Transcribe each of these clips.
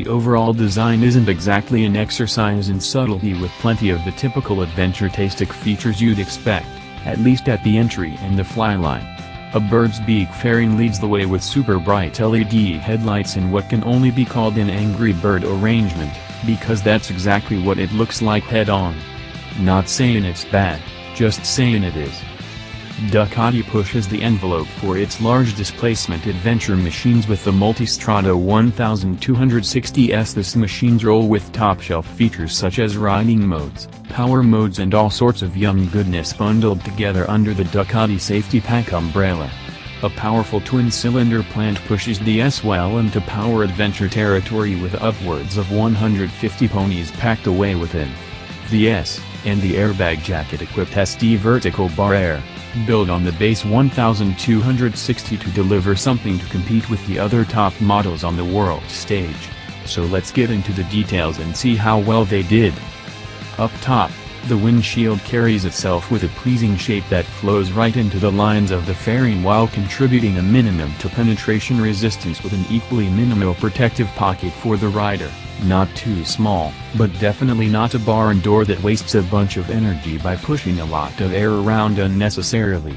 overall design isn't exactly an exercise in subtlety, with plenty of the typical adventure-tastic features you'd expect, at least at the entry and the flyline. A bird's beak fairing leads the way with super bright LED headlights in what can only be called an Angry Bird arrangement, because that's exactly what it looks like head-on. Not saying it's bad, just saying it is. Ducati pushes the envelope for its large displacement adventure machines with the Multistrada 1260S. This machines roll with top-shelf features such as riding modes, power modes and all sorts of yum goodness bundled together under the Ducati Safety Pack umbrella. A powerful twin-cylinder plant pushes the S well into power adventure territory with upwards of 150 ponies packed away within. The S, and the airbag-jacket equipped SD vertical bar air, build on the base 1260 to deliver something to compete with the other top models on the world stage. So let's get into the details and see how well they did. Up top, the windshield carries itself with a pleasing shape that flows right into the lines of the fairing while contributing a minimum to penetration resistance with an equally minimal protective pocket for the rider. Not too small, but definitely not a barn door that wastes a bunch of energy by pushing a lot of air around unnecessarily.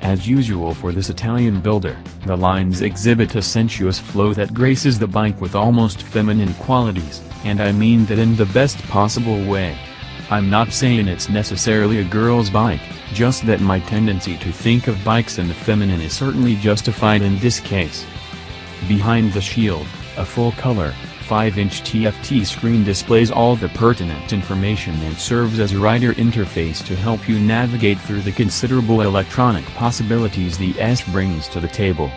As usual for this Italian builder, the lines exhibit a sensuous flow that graces the bike with almost feminine qualities, and I mean that in the best possible way. I'm not saying it's necessarily a girl's bike, just that my tendency to think of bikes in the feminine is certainly justified in this case. Behind the shield, a full-color, 5-inch TFT screen displays all the pertinent information and serves as a rider interface to help you navigate through the considerable electronic possibilities the S brings to the table.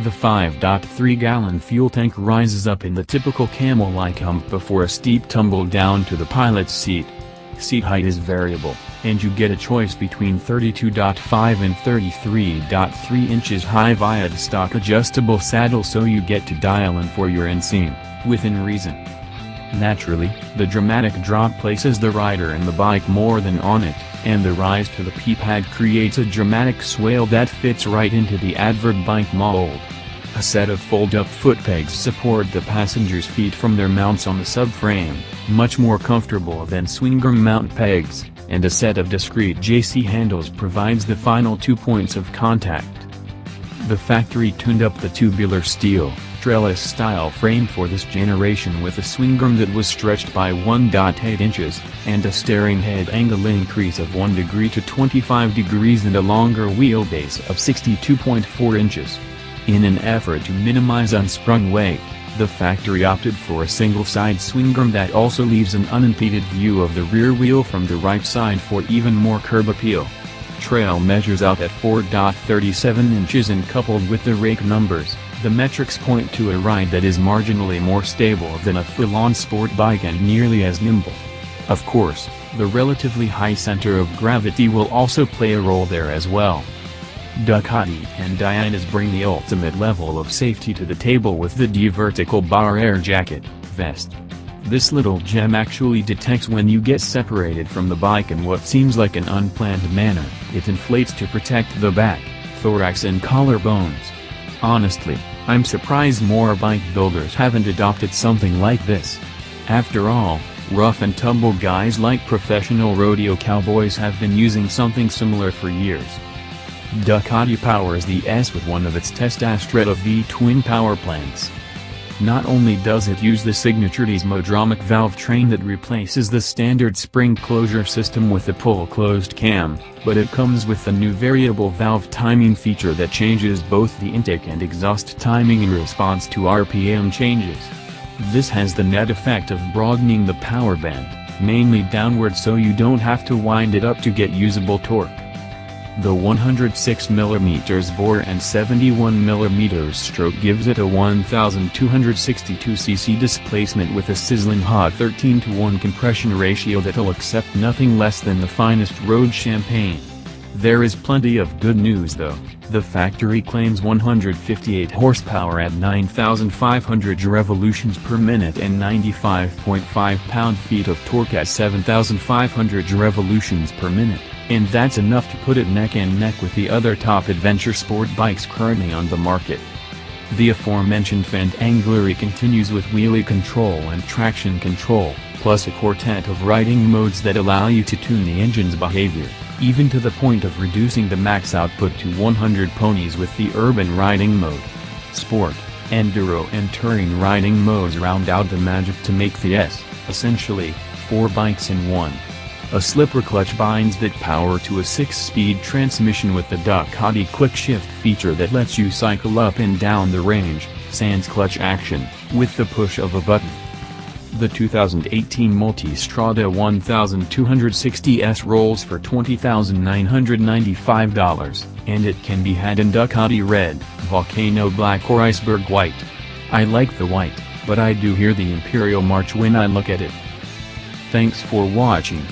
The 5.3-gallon fuel tank rises up in the typical camel-like hump before a steep tumble down to the pilot's seat. Seat height is variable, and you get a choice between 32.5 and 33.3 inches high via the stock adjustable saddle, so you get to dial in for your inseam, within reason. Naturally, the dramatic drop places the rider and the bike more than on it, and the rise to the P-pad creates a dramatic swale that fits right into the advert bike mold. A set of fold-up foot pegs support the passenger's feet from their mounts on the subframe, much more comfortable than swingarm mount pegs, and a set of discrete JC handles provides the final 2 points of contact. The factory tuned up the tubular steel, trellis-style frame for this generation with a swingarm that was stretched by 1.8 inches, and a steering head angle increase of 1 degree to 25 degrees and a longer wheelbase of 62.4 inches. In an effort to minimize unsprung weight, the factory opted for a single-side swingarm that also leaves an unimpeded view of the rear wheel from the right side for even more curb appeal. Trail measures out at 4.37 inches, and coupled with the rake numbers, the metrics point to a ride that is marginally more stable than a full-on sport bike and nearly as nimble. Of course, the relatively high center of gravity will also play a role there as well. Ducati and Diana's bring the ultimate level of safety to the table with the D vertical bar air jacket vest. This little gem actually detects when you get separated from the bike in what seems like an unplanned manner. It inflates to protect the back, thorax and collarbones. Honestly, I'm surprised more bike builders haven't adopted something like this. After all, rough and tumble guys like professional rodeo cowboys have been using something similar for years. Ducati powers the S with one of its test Astretta V twin power plants. Not only does it use the signature seismodromic valve train that replaces the standard spring closure system with a pull-closed cam, but it comes with the new variable valve timing feature that changes both the intake and exhaust timing in response to RPM changes. This has the net effect of broadening the power band, mainly downward, so you don't have to wind it up to get usable torque. The 106mm bore and 71mm stroke gives it a 1262cc displacement with a sizzling hot 13:1 compression ratio that'll accept nothing less than the finest road champagne. There is plenty of good news though. The factory claims 158 horsepower at 9,500 revolutions per minute and 95.5 pound-feet of torque at 7,500 revolutions per minute. And that's enough to put it neck and neck with the other top adventure sport bikes currently on the market. The aforementioned fend anglery continues with wheelie control and traction control, plus a quartet of riding modes that allow you to tune the engine's behavior, even to the point of reducing the max output to 100 ponies with the urban riding mode. Sport, enduro and touring riding modes round out the magic to make the essentially, 4 bikes in one. A slipper clutch binds that power to a 6-speed transmission with the Ducati quick shift feature that lets you cycle up and down the range, sans clutch action, with the push of a button. The 2018 Multistrada 1260S rolls for $20,995, and it can be had in Ducati red, volcano black or iceberg white. I like the white, but I do hear the Imperial March when I look at it. Thanks for watching.